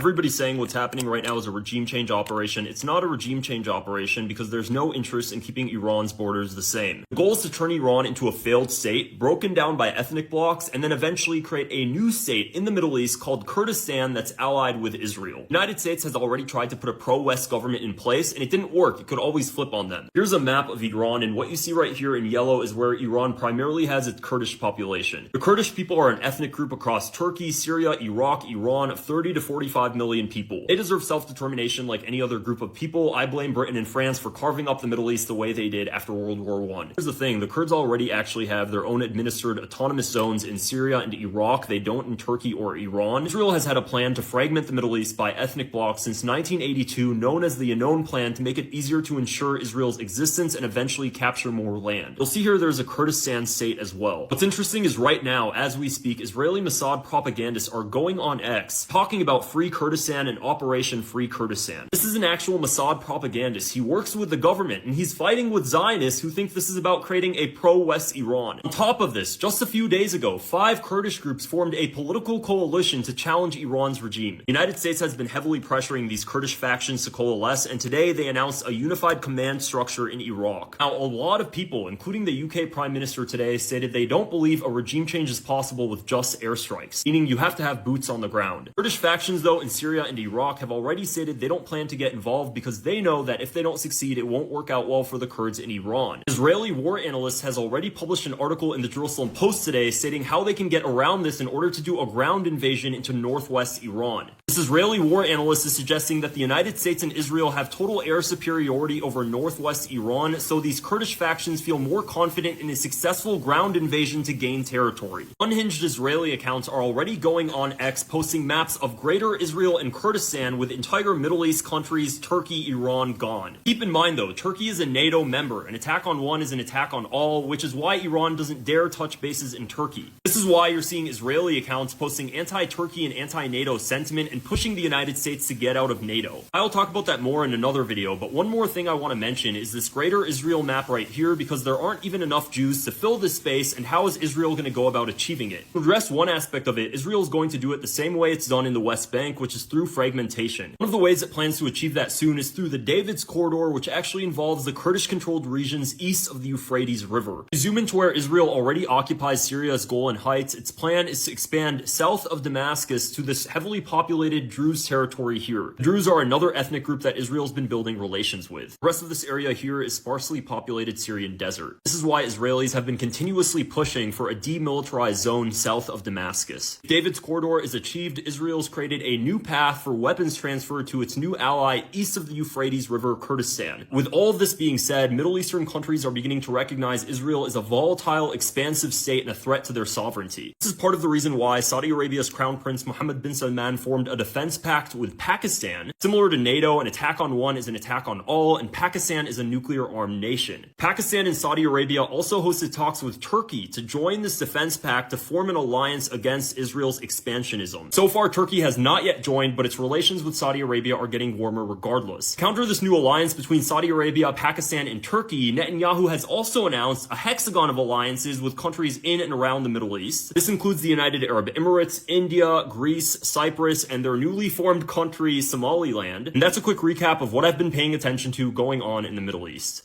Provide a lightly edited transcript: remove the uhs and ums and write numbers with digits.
Everybody's saying what's happening right now is a regime change operation. It's not a regime change operation because there's no interest in keeping Iran's borders the same. The goal is to turn Iran into a failed state, broken down by ethnic blocs, and then eventually create a new state in the Middle East called Kurdistan that's allied with Israel. The United States has already tried to put a pro-West government in place, and it didn't work. It could always flip on them. Here's a map of Iran, and what you see right here in yellow is where Iran primarily has its Kurdish population. The Kurdish people are an ethnic group across Turkey, Syria, Iraq, Iran, of 30 to 45 million people. They deserve self-determination like any other group of people. I blame Britain and France for carving up the Middle East the way they did after World War I. Here's the thing, the Kurds already actually have their own administered autonomous zones in Syria and Iraq. They don't in Turkey or Iran. Israel has had a plan to fragment the Middle East by ethnic blocs since 1982, known as the Yanon Plan, to make it easier to ensure Israel's existence and eventually capture more land. You'll see here there's a Kurdistan state as well. What's interesting is right now, as we speak, Israeli Mossad propagandists are going on X talking about Free Kurdistan and Operation Free Kurdistan. This is an actual Mossad propagandist. He works with the government and he's fighting with Zionists who think this is about creating a pro-West Iran. On top of this, just a few days ago, 5 Kurdish groups formed a political coalition to challenge Iran's regime. The United States has been heavily pressuring these Kurdish factions to coalesce, and today they announced a unified command structure in Iraq. Now, a lot of people, including the UK Prime Minister today, stated they don't believe a regime change is possible with just airstrikes, meaning you have to have boots on the ground. Kurdish factions, though, in Syria and Iraq have already stated they don't plan to get involved because they know that if they don't succeed, it won't work out well for the Kurds in Iran. Israeli war analyst has already published an article in the Jerusalem Post today stating how they can get around this in order to do a ground invasion into northwest Iran. This Israeli war analyst is suggesting that the United States and Israel have total air superiority over northwest Iran, so these Kurdish factions feel more confident in a successful ground invasion to gain territory. Unhinged Israeli accounts are already going on X posting maps of greater Israel and Kurdistan with entire Middle East countries, Turkey, Iran gone. Keep in mind though, Turkey is a NATO member. An attack on one is an attack on all, which is why Iran doesn't dare touch bases in Turkey. This is why you're seeing Israeli accounts posting anti-Turkey and anti-NATO sentiment and pushing the United States to get out of NATO. I'll talk about that more in another video, but one more thing I want to mention is this greater Israel map right here, because there aren't even enough Jews to fill this space, and how is Israel going to go about achieving it? To address one aspect of it, Israel is going to do it the same way it's done in the West Bank, which is through fragmentation. One of the ways it plans to achieve that soon is through the David's Corridor, which actually involves the Kurdish-controlled regions east of the Euphrates River. To zoom into where Israel already occupies Syria's Golan Heights, its plan is to expand south of Damascus to this heavily populated Druze territory here. The Druze are another ethnic group that Israel's been building relations with. The rest of this area here is sparsely populated Syrian desert. This is why Israelis have been continuously pushing for a demilitarized zone south of Damascus. If David's Corridor is achieved, Israel's created a new path for weapons transfer to its new ally east of the Euphrates River, Kurdistan. With all of this being said, Middle Eastern countries are beginning to recognize Israel as a volatile, expansive state and a threat to their sovereignty. This is part of the reason why Saudi Arabia's Crown Prince Mohammed bin Salman formed a defense pact with Pakistan. Similar to NATO, an attack on one is an attack on all, and Pakistan is a nuclear-armed nation. Pakistan and Saudi Arabia also hosted talks with Turkey to join this defense pact to form an alliance against Israel's expansionism. So far, Turkey has not yet joined, but its relations with Saudi Arabia are getting warmer regardless. To counter this new alliance between Saudi Arabia, Pakistan, and Turkey, Netanyahu has also announced a hexagon of alliances with countries in and around the Middle East. This includes the United Arab Emirates, India, Greece, Cyprus, and their newly formed country, Somaliland. And that's a quick recap of what I've been paying attention to going on in the Middle East.